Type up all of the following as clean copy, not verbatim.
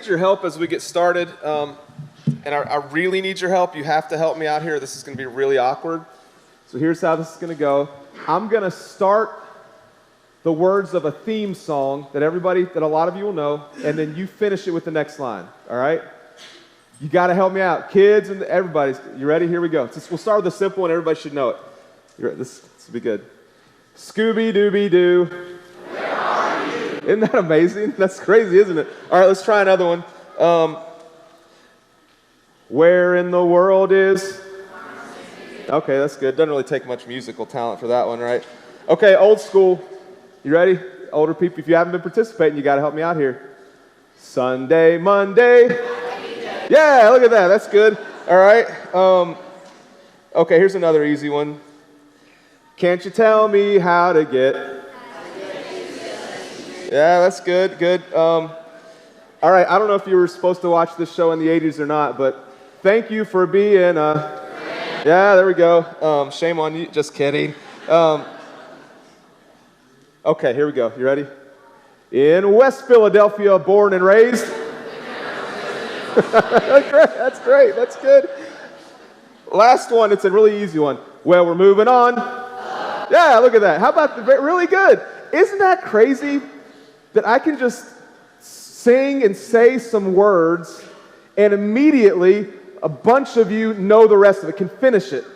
Your help as we get started, and I really need your help. You have to help me out here. This is going to be really awkward. So here's how this is going to go. I'm going to start the words of a theme song that a lot of you will know, and then you finish it with the next line, all right? You got to help me out. Kids and everybody, you ready? Here we go. We'll start with a simple one. Everybody should know it. This will be good. Scooby-Dooby-Doo. Isn't that amazing? That's crazy, isn't it? All right, let's try another one. Where in the world is... Okay, that's good. Doesn't really take much musical talent for that one, right? Okay, old school. You ready? Older people, if you haven't been participating, you got to help me out here. Sunday, Monday. Yeah, look at that. That's good. All right. Okay, here's another easy one. Can't you tell me how to get... Yeah, that's good, good. All right, I don't know if you were supposed to watch this show in the 80s or not, but thank you for being Yeah, there we go. Shame on you. Just kidding. Okay, here we go. You ready? In West Philadelphia, born and raised. That's great. That's good. Last one. It's a really easy one. Well, we're moving on. Yeah, look at that. How about really good? Isn't that crazy? That I can just sing and say some words, and immediately a bunch of you know the rest of it, can finish it. I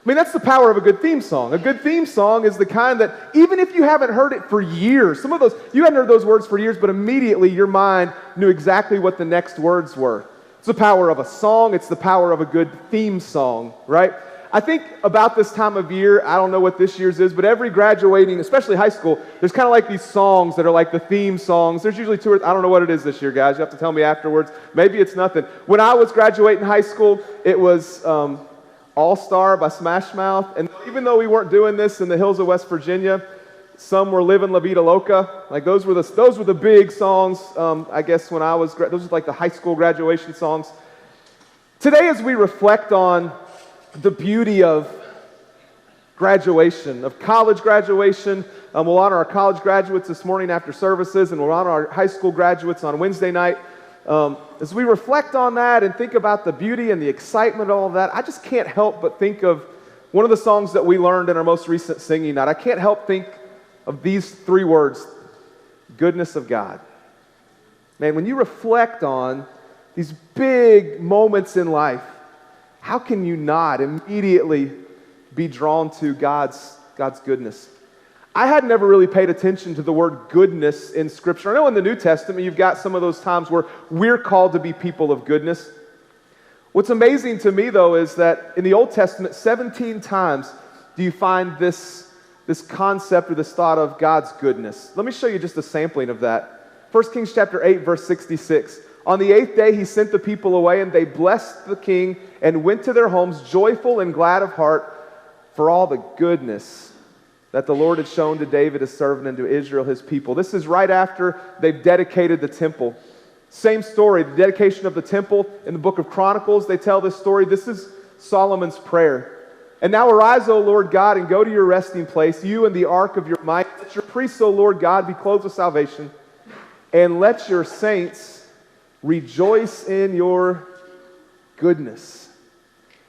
mean, that's the power of a good theme song. A good theme song is the kind that, even if you haven't heard it for years, some of those, you hadn't heard those words for years, but immediately your mind knew exactly what the next words were. It's the power of a song. It's the power of a good theme song, right? I think about this time of year, I don't know what this year's is, but every graduating, especially high school, there's kind of like these songs that are like the theme songs. There's usually two or I don't know what it is this year, guys. You have to tell me afterwards. Maybe it's nothing. When I was graduating high school, it was All-Star by Smash Mouth. And even though we weren't doing this in the hills of West Virginia, some were Livin' La Vida Loca. Like those were the big songs, I guess, when I was, those were like the high school graduation songs. Today, as we reflect on the beauty of graduation, of college graduation. We'll honor our college graduates this morning after services, and we'll honor our high school graduates on Wednesday night. As we reflect on that and think about the beauty and the excitement of all of that, I just can't help but think of one of the songs that we learned in our most recent singing night. I can't help think of these three words, goodness of God. Man, when you reflect on these big moments in life, how can you not immediately be drawn to God's goodness? I had never really paid attention to the word goodness in Scripture. I know in the New Testament you've got some of those times where we're called to be people of goodness. What's amazing to me, though, is that in the Old Testament, 17 times do you find this this concept or this thought of God's goodness. Let me show you just a sampling of that. 1 Kings chapter 8, verse 66. On the 8th day he sent the people away, and they blessed the king and went to their homes joyful and glad of heart for all the goodness that the Lord had shown to David his servant and to Israel his people. This is right after they've dedicated the temple. Same story, the dedication of the temple in the book of Chronicles. They tell this story. This is Solomon's prayer. And now arise, O Lord God, and go to your resting place, you and the ark of your might. Let your priests, O Lord God, be clothed with salvation, and let your saints rejoice in your goodness.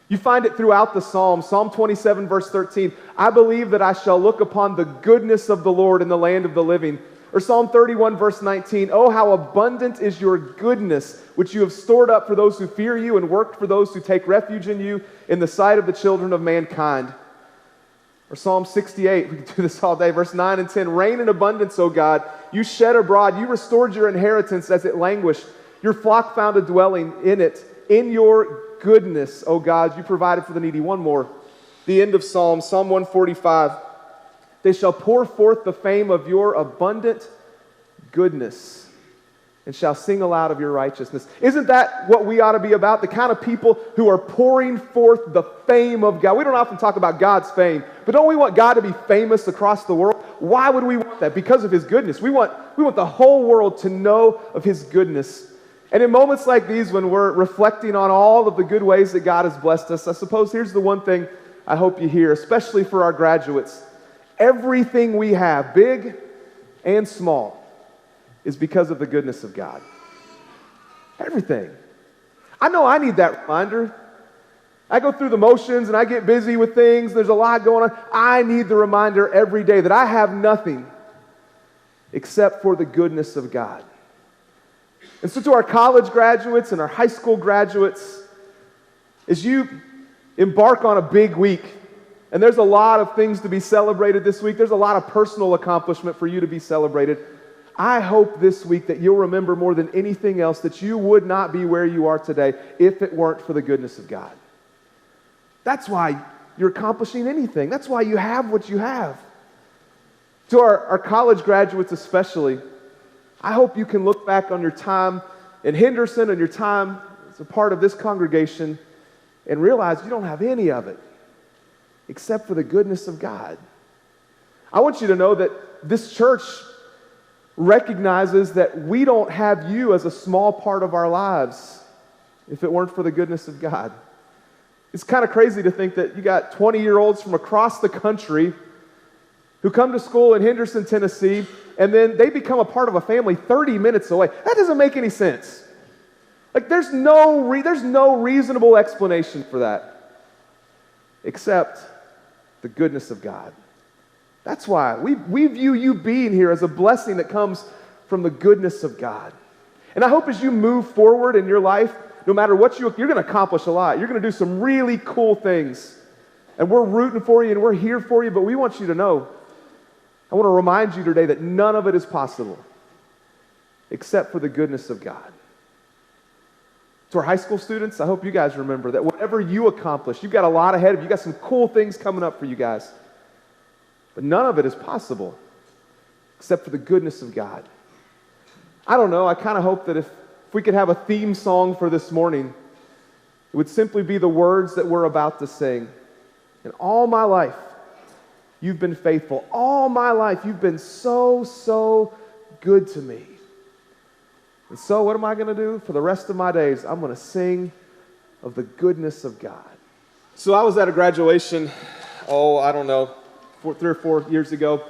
You find it throughout the Psalms. Psalm 27, verse 13. I believe that I shall look upon the goodness of the Lord in the land of the living. Or Psalm 31, verse 19. Oh, how abundant is your goodness, which you have stored up for those who fear you and worked for those who take refuge in you in the sight of the children of mankind. Or Psalm 68, we can do this all day, verse 9 and 10. Rain in abundance, O God. You shed abroad. You restored your inheritance as it languished. Your flock found a dwelling in it. In your goodness, O God, you provided for the needy. One more. The end of Psalm 145. They shall pour forth the fame of your abundant goodness and shall sing aloud of your righteousness. Isn't that what we ought to be about? The kind of people who are pouring forth the fame of God. We don't often talk about God's fame, but don't we want God to be famous across the world? Why would we want that? Because of His goodness. We want the whole world to know of His goodness. And in moments like these, when we're reflecting on all of the good ways that God has blessed us, I suppose here's the one thing I hope you hear, especially for our graduates. Everything we have, big and small, is because of the goodness of God. Everything. I know I need that reminder. I go through the motions and I get busy with things. There's a lot going on. I need the reminder every day that I have nothing except for the goodness of God. And so to our college graduates and our high school graduates, as you embark on a big week, and there's a lot of things to be celebrated this week. There's a lot of personal accomplishment for you to be celebrated. I hope this week that you'll remember more than anything else that you would not be where you are today if it weren't for the goodness of God. That's why you're accomplishing anything. That's why you have what you have. To our college graduates especially, I hope you can look back on your time in Henderson and your time as a part of this congregation and realize you don't have any of it except for the goodness of God. I want you to know that this church recognizes that we don't have you as a small part of our lives if it weren't for the goodness of God. It's kind of crazy to think that you got 20-year-olds from across the country who come to school in Henderson, Tennessee, and then they become a part of a family 30 minutes away. That doesn't make any sense. Like there's no reasonable explanation for that except the goodness of God. That's why we view you being here as a blessing that comes from the goodness of God. And I hope as you move forward in your life, no matter what you're going to accomplish a lot. You're going to do some really cool things. And we're rooting for you and we're here for you, but we want you to know, I want to remind you today that none of it is possible except for the goodness of God. To our high school students, I hope you guys remember that whatever you accomplish, you've got a lot ahead of you. You've got some cool things coming up for you guys. But none of it is possible except for the goodness of God. I don't know, I kind of hope that if we could have a theme song for this morning, it would simply be the words that we're about to sing. In all my life, you've been faithful. All my life, you've been so, so good to me. And so what am I going to do? For the rest of my days, I'm going to sing of the goodness of God. So I was at a graduation, I don't know, 3 or 4 years ago,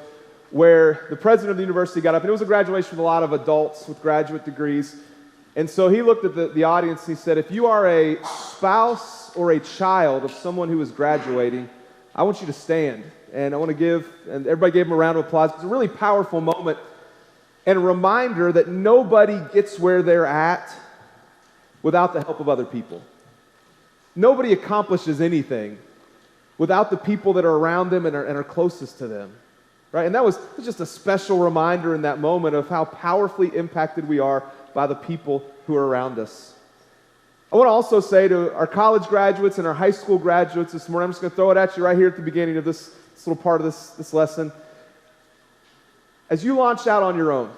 where the president of the university got up, and it was a graduation with a lot of adults with graduate degrees. And so he looked at the audience and he said, if you are a spouse or a child of someone who is graduating, I want you to stand. And I want to and everybody gave him a round of applause. It's a really powerful moment and a reminder that nobody gets where they're at without the help of other people. Nobody accomplishes anything without the people that are around them and are closest to them. Right? And that was just a special reminder in that moment of how powerfully impacted we are by the people who are around us. I want to also say to our college graduates and our high school graduates this morning, I'm just going to throw it at you right here at the beginning of this this little part of this lesson. As you launch out on your own, all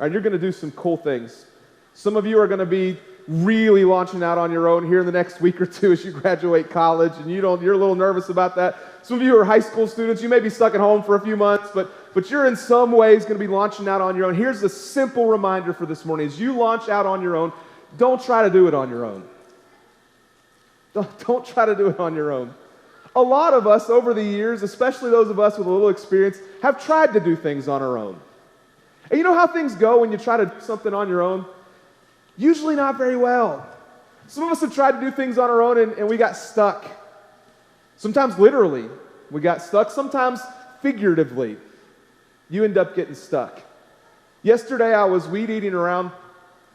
right, you're going to do some cool things. Some of you are going to be really launching out on your own here in the next week or two as you graduate college, and you're a little nervous about that. Some of you are high school students. You may be stuck at home for a few months, but you're in some ways going to be launching out on your own. Here's a simple reminder for this morning. As you launch out on your own, don't try to do it on your own. Don't try to do it on your own. A lot of us over the years, especially those of us with a little experience, have tried to do things on our own. And you know how things go when you try to do something on your own? Usually not very well. Some of us have tried to do things on our own and we got stuck. Sometimes literally, we got stuck. Sometimes figuratively, you end up getting stuck. Yesterday, I was weed eating around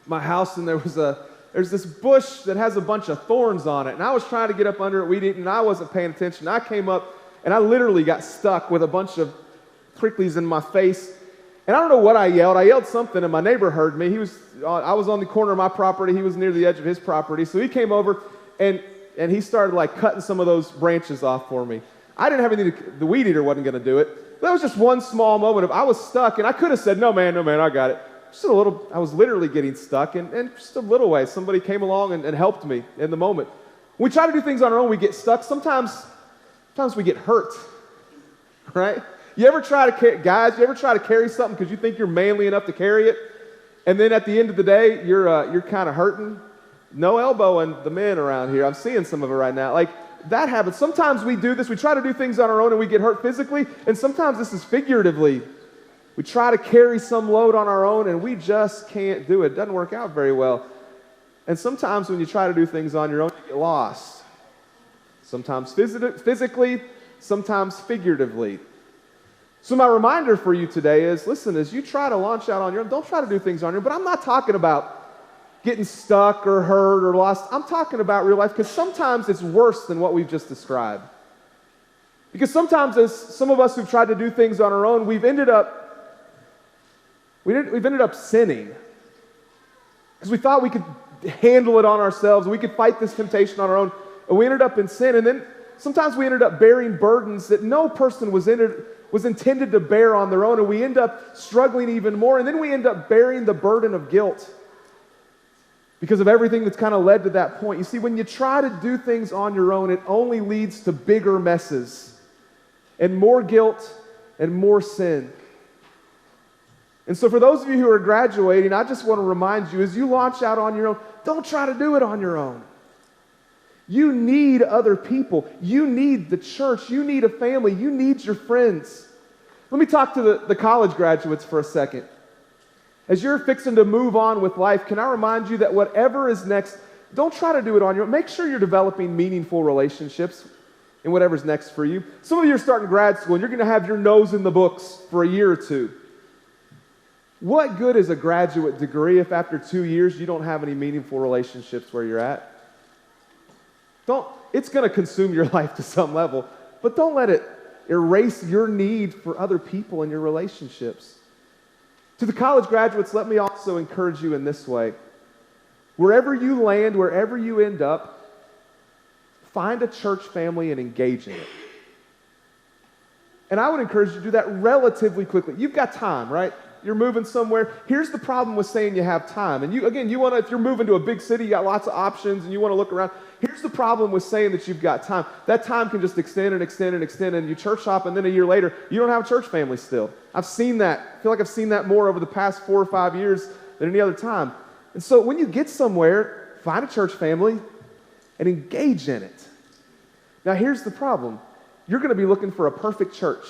my house and there's this bush that has a bunch of thorns on it. And I was trying to get up under it weed eating and I wasn't paying attention. I came up and I literally got stuck with a bunch of pricklies in my face. And I don't know what I yelled. I yelled something, and my neighbor heard me. I was on the corner of my property. He was near the edge of his property. So he came over, and he started, cutting some of those branches off for me. I didn't have anything the weed eater wasn't going to do it. That was just one small moment of I was stuck, and I could have said, no, man, I got it. Just a little, I was literally getting stuck, and just a little way. Somebody came along and helped me in the moment. When we try to do things on our own, we get stuck. Sometimes we get hurt, right? You ever try to carry something because you think you're manly enough to carry it, and then at the end of the day, you're kind of hurting? No elbowing the men around here. I'm seeing some of it right now. That happens. Sometimes we do this. We try to do things on our own and we get hurt physically, and sometimes this is figuratively. We try to carry some load on our own and we just can't do it. It doesn't work out very well. And sometimes when you try to do things on your own, you get lost. Sometimes physically, sometimes figuratively. So my reminder for you today is, listen, as you try to launch out on your own, don't try to do things on your own. But I'm not talking about getting stuck or hurt or lost. I'm talking about real life, because sometimes it's worse than what we've just described. Because sometimes, as some of us who've tried to do things on our own, we've ended up sinning. Because we thought we could handle it on ourselves. We could fight this temptation on our own. And we ended up in sin. And then sometimes we ended up bearing burdens that no person was intended to bear on their own, and we end up struggling even more, and then we end up bearing the burden of guilt because of everything that's kind of led to that point. You see, when you try to do things on your own, it only leads to bigger messes and more guilt and more sin. And so for those of you who are graduating, I just want to remind you, as you launch out on your own, don't try to do it on your own. You need other people. You need the church. You need a family. You need your friends. Let me talk to the college graduates for a second. As you're fixing to move on with life, can I remind you that whatever is next, don't try to do it on your own. Make sure you're developing meaningful relationships in whatever's next for you. Some of you are starting grad school, and you're going to have your nose in the books for a year or two. What good is a graduate degree if after 2 years you don't have any meaningful relationships where you're at? It's going to consume your life to some level, but don't let it erase your need for other people and your relationships. To the college graduates, let me also encourage you in this way. Wherever you land, wherever you end up, find a church family and engage in it. And I would encourage you to do that relatively quickly. You've got time, right? You're moving somewhere. Here's the problem with saying you have time. And you want to, if you're moving to a big city, you got lots of options and you want to look around. Here's the problem with saying that you've got time. That time can just extend and extend and extend, and you church hop, and then a year later, you don't have a church family still. I've seen that. I feel like I've seen that more over the past 4 or 5 years than any other time. And so when you get somewhere, find a church family and engage in it. Now here's the problem. You're going to be looking for a perfect church.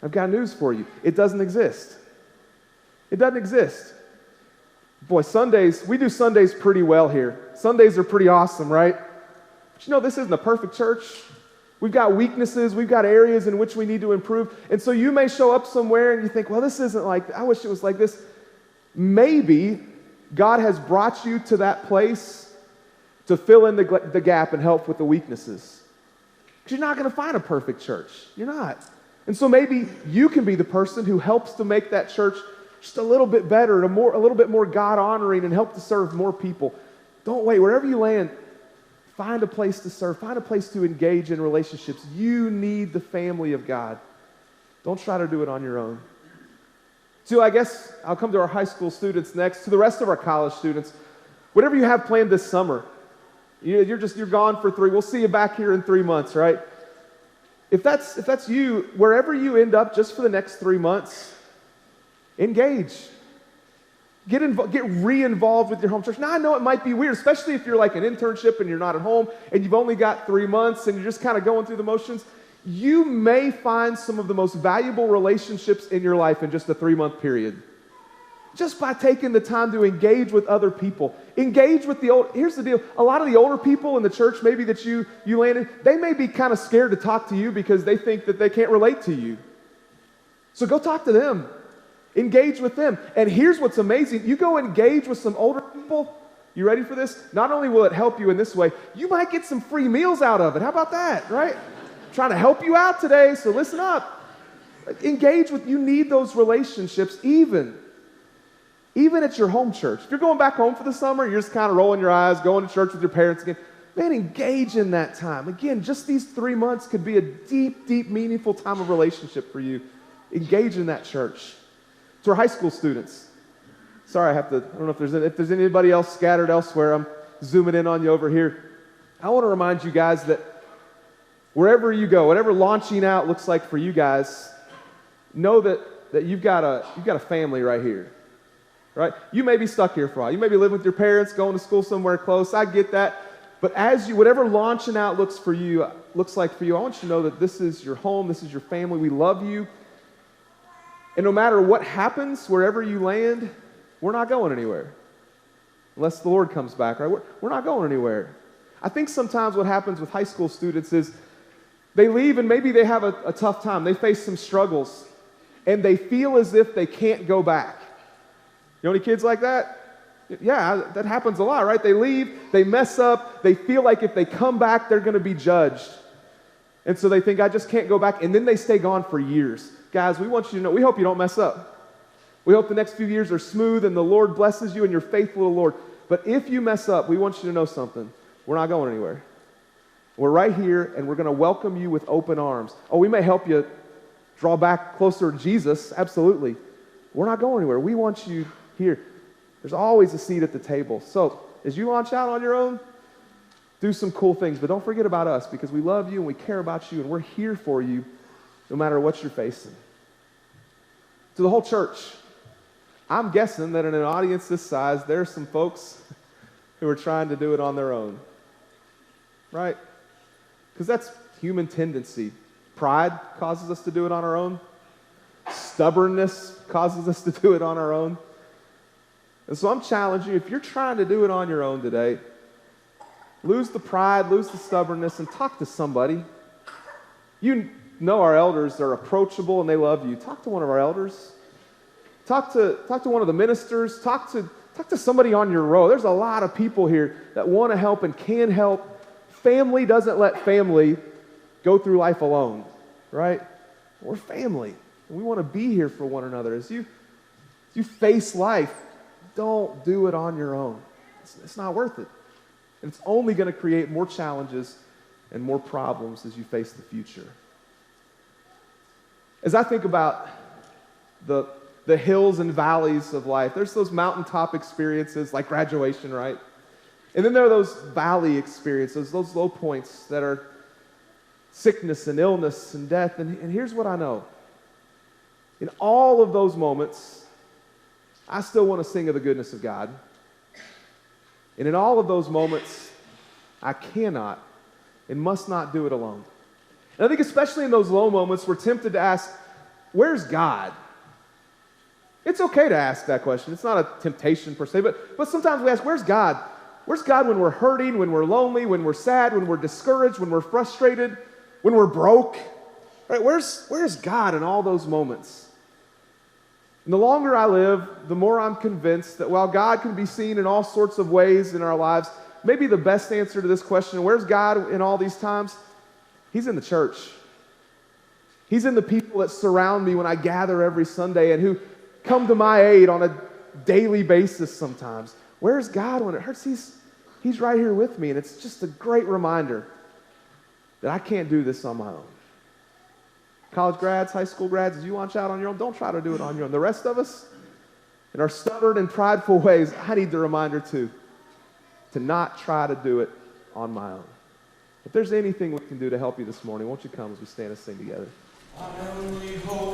I've got news for you. It doesn't exist. It doesn't exist. Boy, Sundays, we do Sundays pretty well here. Sundays are pretty awesome, right? But you know, this isn't a perfect church. We've got weaknesses. We've got areas in which we need to improve. And so you may show up somewhere and you think, well, this isn't like, I wish it was like this. Maybe God has brought you to that place to fill in the gap and help with the weaknesses. Because you're not going to find a perfect church. You're not. And so maybe you can be the person who helps to make that church just a little bit better, a little bit more God-honoring, and help to serve more people. Don't wait. Wherever you land, Find a place to serve. Find a place to engage in relationships. You need the family of God. Don't try to do it on your own. So I guess I'll come to our high school students next. To the rest of our college students, whatever you have planned this summer, you're gone for 3. We'll see you back here in 3 months, right? If that's you, wherever you end up just for the next 3 months, engage. Get re-involved with your home church. Now, I know it might be weird, especially if you're like an internship and you're not at home and you've only got 3 months and you're just kind of going through the motions. You may find some of the most valuable relationships in your life in just a 3-month period. Just by taking the time to engage with other people. Engage with the old. Here's the deal. A lot of the older people in the church maybe that you landed, they may be kind of scared to talk to you because they think that they can't relate to you. So go talk to them. Engage with them. And here's what's amazing. You go engage with some older people. You ready for this? Not only will it help you in this way, you might get some free meals out of it. How about that, right? I'm trying to help you out today, so listen up. Engage with, you need those relationships even at your home church. If you're going back home for the summer, you're just kind of rolling your eyes, going to church with your parents again. Man, engage in that time. Again, just these 3 months could be a deep, deep, meaningful time of relationship for you. Engage in that church. To our high school students, sorry, I don't know if there's anybody else scattered elsewhere. I'm zooming in on you over here. I want to remind you guys that wherever you go, whatever launching out looks like for you guys, know that you've got a family right here, right? You may be stuck here for a while. You may be living with your parents, going to school somewhere close. I get that. But whatever launching out looks like for you, I want you to know that this is your home, this is your family. We love you. And no matter what happens, wherever you land, we're not going anywhere. Unless the Lord comes back, right? We're not going anywhere. I think sometimes what happens with high school students is they leave and maybe they have a tough time. They face some struggles. And they feel as if they can't go back. You know any kids like that? Yeah, that happens a lot, right? They leave, they mess up, they feel like if they come back, they're going to be judged. And so they think, I just can't go back. And then they stay gone for years. Guys, we want you to know, we hope you don't mess up. We hope the next few years are smooth and the Lord blesses you and you're faithful to the Lord. But if you mess up, we want you to know something. We're not going anywhere. We're right here and we're going to welcome you with open arms. Oh, we may help you draw back closer to Jesus. Absolutely. We're not going anywhere. We want you here. There's always a seat at the table. So as you launch out on your own, do some cool things. But don't forget about us because we love you and we care about you and we're here for you no matter what you're facing. To the whole church, I'm guessing that in an audience this size, there are some folks who are trying to do it on their own, right? Because that's human tendency. Pride causes us to do it on our own. Stubbornness causes us to do it on our own. And so I'm challenging you, if you're trying to do it on your own today, lose the pride, lose the stubbornness, and talk to somebody. You know our elders are approachable and they love you. Talk to one of our elders. Talk to one of the ministers. Talk to somebody on your row. There's a lot of people here that want to help and can help. Family doesn't let family go through life alone, right? We're family. And we want to be here for one another. As you face life, don't do it on your own. It's not worth it. And it's only going to create more challenges and more problems as you face the future. As I think about the hills and valleys of life, there's those mountaintop experiences like graduation, right? And then there are those valley experiences, those low points that are sickness and illness and death. And here's what I know. In all of those moments, I still want to sing of the goodness of God. And in all of those moments, I cannot and must not do it alone. And I think especially in those low moments, we're tempted to ask, where's God? It's okay to ask that question. It's not a temptation per se, but sometimes we ask, where's God? Where's God when we're hurting, when we're lonely, when we're sad, when we're discouraged, when we're frustrated, when we're broke? Right? Where's God in all those moments? And the longer I live, the more I'm convinced that while God can be seen in all sorts of ways in our lives, maybe the best answer to this question, where's God in all these times? He's in the church. He's in the people that surround me when I gather every Sunday and who come to my aid on a daily basis sometimes. Where's God when it hurts? He's right here with me, and it's just a great reminder that I can't do this on my own. College grads, high school grads, as you launch out on your own, don't try to do it on your own. The rest of us, in our stubborn and prideful ways, I need the reminder too, to not try to do it on my own. If there's anything we can do to help you this morning, won't you come as we stand and sing together? I only hope